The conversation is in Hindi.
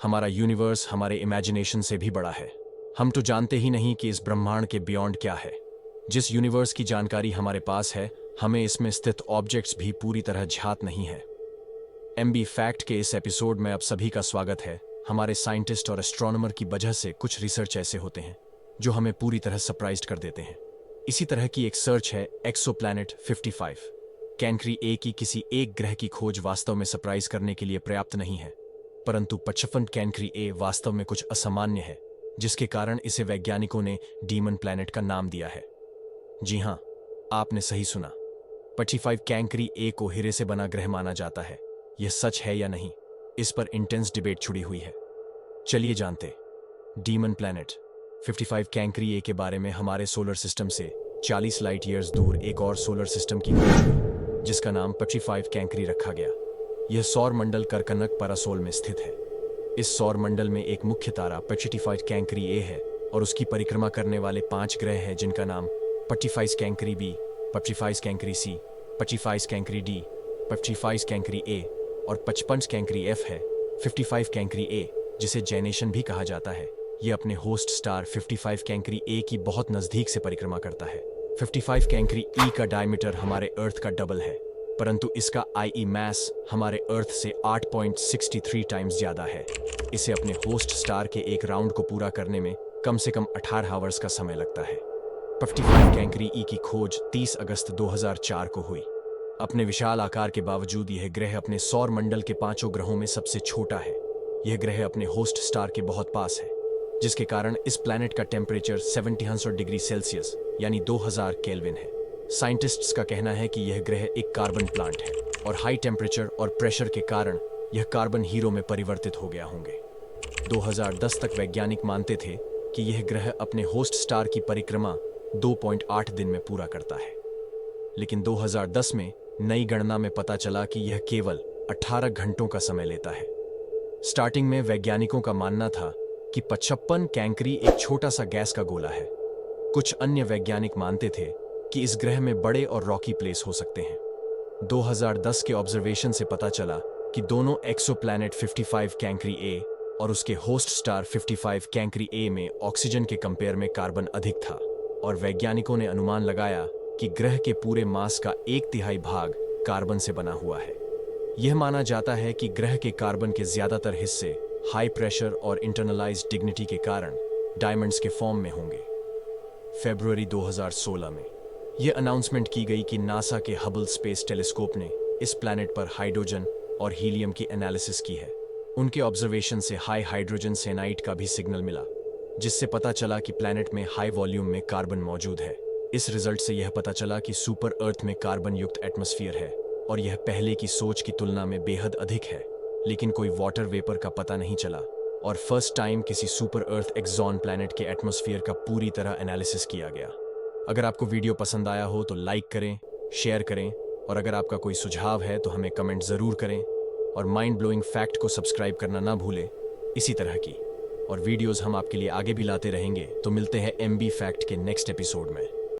हमारा यूनिवर्स हमारे इमेजिनेशन से भी बड़ा है। हम तो जानते ही नहीं कि इस ब्रह्मांड के बियॉन्ड क्या है। जिस यूनिवर्स की जानकारी हमारे पास है, हमें इसमें स्थित ऑब्जेक्ट्स भी पूरी तरह ज्ञात नहीं है। एमबी फैक्ट के इस एपिसोड में आप सभी का स्वागत है। हमारे साइंटिस्ट और एस्ट्रोनॉमर की वजह से कुछ रिसर्च ऐसे होते हैं जो हमें पूरी तरह सरप्राइज कर देते हैं। इसी तरह की एक सर्च है एक्सोप्लैनेट 55। कैंक्री ए की किसी एक ग्रह की खोज वास्तव में सरप्राइज करने के लिए पर्याप्त नहीं है, परंतु 55 कैंक्री ए वास्तव में कुछ असामान्य है, जिसके कारण इसे वैज्ञानिकों ने डीमन प्लैनेट का नाम दिया है। जी हां, आपने सही सुना। 55 कैंक्री ए को हीरे से बना ग्रह माना जाता है। यह सच है या नहीं, इस पर इंटेंस डिबेट छुड़ी हुई है। चलिए जानते डीमन प्लैनेट 55 कैंक्री ए के बारे में। हमारे सोलर सिस्टम से 40 लाइट ईयर्स दूर एक और सोलर सिस्टम की खोज हुई, जिसका नाम 55 कैंक्री रखा गया। यह सौर मंडल करकनक पैरासोल में स्थित है। इस सौर मंडल में एक मुख्य तारा 55 कैंक्री ए है और उसकी परिक्रमा करने वाले 5 ग्रह हैं, जिनका नाम 55 कैंक्री बी, 55 कैंक्री सी, 55 कैंक्री डी, 55 कैंक्री ए और 55 कैंक्री एफ है। 55 कैंक्री ए, जिसे जेनेशन भी कहा जाता है, यह अपने होस्ट स्टार 55 कैंक्री ए की बहुत नजदीक से परिक्रमा करता है। 55 कैंक्री ई का डायमीटर हमारे अर्थ का डबल है, परंतु इसका आई मास हमारे अर्थ से 8.63 टाइम्स ज्यादा है। इसे अपने होस्ट स्टार के एक राउंड को पूरा करने में कम से कम 18 आवर्स का समय लगता है। 55 कैंक्री ई की खोज 30 अगस्त 2004 को हुई। अपने विशाल आकार के बावजूद यह ग्रह अपने सौर मंडल के 5 ग्रहों में सबसे छोटा है। यह ग्रह अपने होस्ट स्टार के बहुत पास है, जिसके कारण इस प्लैनेट का टेम्परेचर 700 डिग्री सेल्सियस यानी 2000 केल्विन है। साइंटिस्ट्स का कहना है कि यह ग्रह एक कार्बन प्लांट है और हाई टेम्परेचर और प्रेशर के कारण यह कार्बन हीरो में परिवर्तित हो गया होंगे। 2010 तक वैज्ञानिक मानते थे कि यह ग्रह अपने होस्ट स्टार की परिक्रमा 2.8 दिन में पूरा करता है, लेकिन 2010 में नई गणना में पता चला कि यह केवल 18 घंटों का समय लेता है। स्टार्टिंग में वैज्ञानिकों का मानना था कि 55 कैंक्री एक छोटा सा गैस का गोला है। कुछ अन्य वैज्ञानिक मानते थे कि इस ग्रह में बड़े और रॉकी प्लेस हो सकते हैं। 2010 के ऑब्जर्वेशन से पता चला कि दोनों एक्सोप्लैनेट 55 कैंक्री ए और उसके होस्ट स्टार 55 कैंक्री ए में ऑक्सीजन के कंपेयर में कार्बन अधिक था, और वैज्ञानिकों ने अनुमान लगाया कि ग्रह के पूरे मास का 1/3 भाग कार्बन से बना हुआ है। यह माना जाता है कि ग्रह के कार्बन के ज्यादातर हिस्से हाई प्रेशर और इंटरनलाइज्ड डिग्निटी के कारण डायमंड्स के फॉर्म में होंगे। फरवरी 2016 में यह अनाउंसमेंट की गई कि नासा के हबल स्पेस टेलीस्कोप ने इस प्लैनेट पर हाइड्रोजन और हीलियम की एनालिसिस की है। उनके ऑब्जर्वेशन से हाई हाइड्रोजन सेनाइट का भी सिग्नल मिला, जिससे पता चला कि प्लैनेट में हाई वॉल्यूम में कार्बन मौजूद है। इस रिजल्ट से यह पता चला कि सुपर अर्थ में कार्बन युक्त एटमॉस्फेयर है, और यह पहले की सोच की तुलना में बेहद अधिक है, लेकिन कोई वाटर वेपर का पता नहीं चला, और फर्स्ट टाइम किसी सुपर अर्थ एक्सॉन प्लैनेट के एटमॉस्फेयर का पूरी तरह एनालिसिस किया गया। अगर आपको वीडियो पसंद आया हो तो लाइक करें, शेयर करें, और अगर आपका कोई सुझाव है तो हमें कमेंट जरूर करें, और माइंड ब्लोइंग फैक्ट को सब्सक्राइब करना ना भूलें। इसी तरह की और वीडियोस हम आपके लिए आगे भी लाते रहेंगे। तो मिलते हैं एमबी फैक्ट के नेक्स्ट एपिसोड में।